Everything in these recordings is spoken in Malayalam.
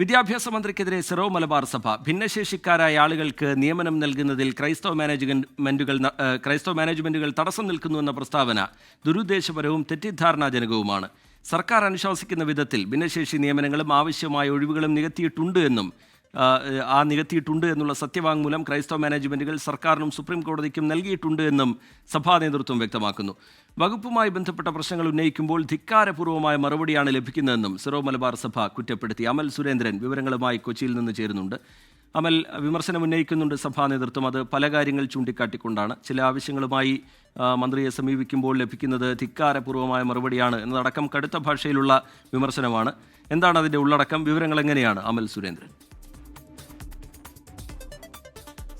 വിദ്യാഭ്യാസ മന്ത്രിക്കെതിരെ സിറോ മലബാർ സഭ ഭിന്നശേഷിക്കാരായ ആളുകൾക്ക് നിയമനം നൽകുന്നതിൽ ക്രൈസ്തവ മാനേജ്മെന്റുകൾ തടസ്സം നിൽക്കുന്നുവെന്ന പ്രസ്താവന ദുരുദ്ദേശപരവും തെറ്റിദ്ധാരണാജനകവുമാണ്. സർക്കാർ അനുശാസിക്കുന്ന വിധത്തിൽ ഭിന്നശേഷി നിയമനങ്ങളും ആവശ്യമായ ഒഴിവുകളും നികത്തിയിട്ടുണ്ട് എന്നുള്ള സത്യവാങ്മൂലം ക്രൈസ്തവ മാനേജ്മെന്റുകൾ സർക്കാരിനും സുപ്രീം കോടതിക്കും നൽകിയിട്ടുണ്ട് എന്നും സഭാ നേതൃത്വം വ്യക്തമാക്കുന്നു. വകുപ്പുമായി ബന്ധപ്പെട്ട പ്രശ്നങ്ങൾ ഉന്നയിക്കുമ്പോൾ ധിക്കാരപൂർവമായ മറുപടിയാണ് ലഭിക്കുന്നതെന്നും സിറോ മലബാർ സഭ കുറ്റപ്പെടുത്തി. അമൽ സുരേന്ദ്രൻ വിവരങ്ങളുമായി കൊച്ചിയിൽ നിന്ന് ചേരുന്നുണ്ട്. അമൽ, വിമർശനം ഉന്നയിക്കുന്നുണ്ട് സഭാ നേതൃത്വം. അത് പല കാര്യങ്ങൾ ചൂണ്ടിക്കാട്ടിക്കൊണ്ടാണ്. ചില ആവശ്യങ്ങളുമായി മന്ത്രിയെ സമീപിക്കുമ്പോൾ ലഭിക്കുന്നത് ധിക്കാരപൂർവമായ മറുപടിയാണ് എന്നതടക്കം കടുത്ത ഭാഷയിലുള്ള വിമർശനമാണ്. എന്താണ് അതിൻ്റെ ഉള്ളടക്കം? വിവരങ്ങൾ എങ്ങനെയാണ് അമൽ സുരേന്ദ്രൻ?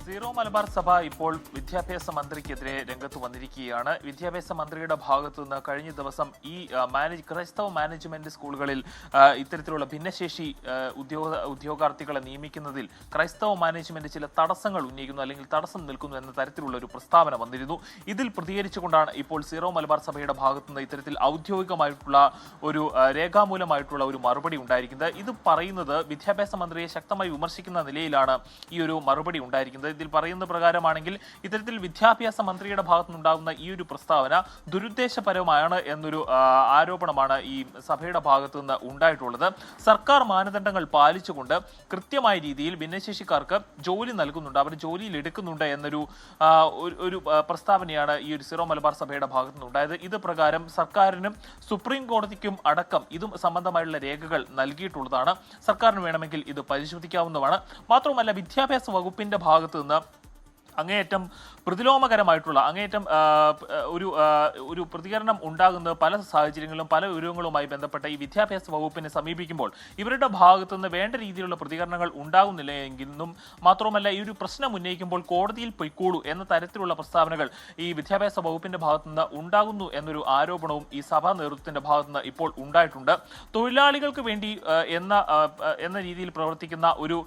സിറോ മലബാർ സഭ ഇപ്പോൾ വിദ്യാഭ്യാസ മന്ത്രിക്കെതിരെ രംഗത്ത് വന്നിരിക്കുകയാണ്. വിദ്യാഭ്യാസ മന്ത്രിയുടെ ഭാഗത്തു നിന്ന് കഴിഞ്ഞ ദിവസം ഈ ക്രൈസ്തവ മാനേജ്മെന്റ് സ്കൂളുകളിൽ ഇത്തരത്തിലുള്ള ഭിന്നശേഷി ഉദ്യോഗാർത്ഥികളെ നിയമിക്കുന്നതിൽ ക്രൈസ്തവ മാനേജ്മെന്റ് ചില തടസ്സങ്ങൾ ഉന്നയിക്കുന്നു, അല്ലെങ്കിൽ തടസ്സം നിൽക്കുന്നു എന്ന തരത്തിലുള്ള ഒരു പ്രസ്താവന വന്നിരുന്നു. ഇതിൽ പ്രതികരിച്ചുകൊണ്ടാണ് ഇപ്പോൾ സിറോ മലബാർ സഭയുടെ ഭാഗത്തു നിന്ന് ഇത്തരത്തിൽ ഔദ്യോഗികമായിട്ടുള്ള ഒരു രേഖാമൂലമായിട്ടുള്ള ഒരു മറുപടി ഉണ്ടായിരിക്കുന്നത്. ഇത് പറയുന്നത് വിദ്യാഭ്യാസ മന്ത്രിയെ ശക്തമായി വിമർശിക്കുന്ന നിലയിലാണ് ഈ ഒരു മറുപടി ഉണ്ടായിരിക്കുന്നത്. ഇതിൽ പറയുന്ന പ്രകാരമാണെങ്കിൽ ഇത്തരത്തിൽ വിദ്യാഭ്യാസ മന്ത്രിയുടെ ഭാഗത്തുനിന്നുണ്ടാകുന്ന ഈ ഒരു പ്രസ്താവന ദുരുദ്ദേശപരമാണ് എന്നൊരു ആരോപണമാണ് ഈ സഭയുടെ ഭാഗത്തു നിന്ന് ഉണ്ടായിട്ടുള്ളത്. സർക്കാർ മാനദണ്ഡങ്ങൾ പാലിച്ചുകൊണ്ട് കൃത്യമായ രീതിയിൽ ഭിന്നശേഷിക്കാർക്ക് ജോലി നൽകുന്നുണ്ട്, അവർ ജോലിയിൽ എടുക്കുന്നുണ്ട് എന്നൊരു പ്രസ്താവനയാണ് ഈ ഒരു സിറോ മലബാർ സഭയുടെ ഭാഗത്തു നിന്നുണ്ടായത്. ഇത് പ്രകാരം സർക്കാരിനും സുപ്രീം കോടതിക്കും അടക്കം ഇതും സംബന്ധമായുള്ള രേഖകൾ നൽകിയിട്ടുള്ളതാണ്. സർക്കാരിന് വേണമെങ്കിൽ ഇത് പരിശോധിക്കാവുന്നതാണ്. മാത്രമല്ല, വിദ്യാഭ്യാസ വകുപ്പിന്റെ ഭാഗത്ത് നിന്ന് അങ്ങേയറ്റം പ്രതിലോമകരമായിട്ടുള്ള ഒരു പ്രതികരണം ഉണ്ടാകുന്നത് പല സാഹചര്യങ്ങളിലും പല വിവരങ്ങളുമായി ബന്ധപ്പെട്ട ഈ വിദ്യാഭ്യാസ വകുപ്പിനെ സമീപിക്കുമ്പോൾ ഇവരുടെ ഭാഗത്തുനിന്ന് വേണ്ട രീതിയിലുള്ള പ്രതികരണങ്ങൾ ഉണ്ടാകുന്നില്ല എന്നും മാത്രമല്ല ഈ ഒരു പ്രശ്നം ഉന്നയിക്കുമ്പോൾ കോടതിയിൽ പൊയ്ക്കൂടൂ എന്ന തരത്തിലുള്ള പ്രസ്താവനകൾ ഈ വിദ്യാഭ്യാസ വകുപ്പിന്റെ ഭാഗത്തുനിന്ന് ഉണ്ടാകുന്നു എന്നൊരു ആരോപണവും ഈ സഭാ നേതൃത്വത്തിന്റെ ഭാഗത്തുനിന്ന് ഇപ്പോൾ ഉണ്ടായിട്ടുണ്ട്. തൊഴിലാളികൾക്ക് വേണ്ടി എന്ന രീതിയിൽ പ്രവർത്തിക്കുന്ന ഒരു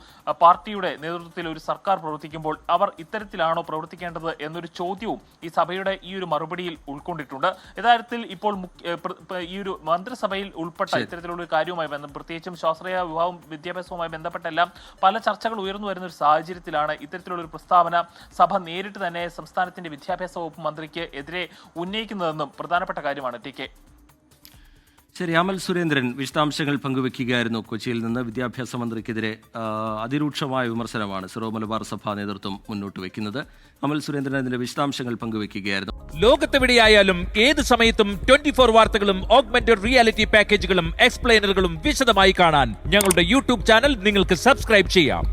പാർട്ടിയുടെ നേതൃത്വത്തിൽ ഒരു സർക്കാർ പ്രവർത്തിക്കുമ്പോൾ അവർ ഇത്തരത്തിലാണോ പ്രവർത്തിക്കേണ്ടത് എന്നൊരു ചോദ്യവും ഈ സഭയുടെ ഈ ഒരു മറുപടിയിൽ ഉൾക്കൊണ്ടിട്ടുണ്ട്. യഥാർത്ഥത്തിൽ ഇപ്പോൾ ഈ ഒരു മന്ത്രിസഭയിൽ ഉൾപ്പെട്ട ഇത്തരത്തിലുള്ള ഒരു കാര്യവുമായി പ്രത്യേകിച്ചും സ്വാശ്രയ വിഭാഗം വിദ്യാഭ്യാസവുമായി ബന്ധപ്പെട്ടെല്ലാം പല ചർച്ചകൾ ഉയർന്നു വരുന്ന ഒരു സാഹചര്യത്തിലാണ് ഇത്തരത്തിലുള്ള ഒരു പ്രസ്താവന സഭ നേരിട്ട് തന്നെ സംസ്ഥാനത്തിന്റെ വിദ്യാഭ്യാസ വകുപ്പ് മന്ത്രിക്ക് എതിരെ ഉന്നയിക്കുന്നതെന്നും പ്രധാനപ്പെട്ട കാര്യമാണ്. ടി കെ ശരി, അമൽ സുരേന്ദ്രൻ വിശദാംശങ്ങൾ പങ്കുവെക്കുകയായിരുന്നു കൊച്ചിയിൽ നിന്ന്. വിദ്യാഭ്യാസ മന്ത്രിക്കെതിരെ അതിരൂക്ഷമായ വിമർശനമാണ് സിറോ മലബാർ സഭാ നേതൃത്വം മുന്നോട്ട് വയ്ക്കുന്നത്. അമൽ സുരേന്ദ്രൻ അതിന്റെ വിശദാംശങ്ങൾ പങ്കുവെക്കുകയായിരുന്നു. ലോകത്തെവിടെയായാലും ഏത് സമയത്തും 24 വാർത്തകളും ഓഗ്മെന്റഡ് റിയാലിറ്റി പാക്കേജുകളും എക്സ്പ്ലെയിനറുകളും വിശദമായി കാണാൻ ഞങ്ങളുടെ യൂട്യൂബ് ചാനൽ നിങ്ങൾക്ക് സബ്സ്ക്രൈബ് ചെയ്യാം.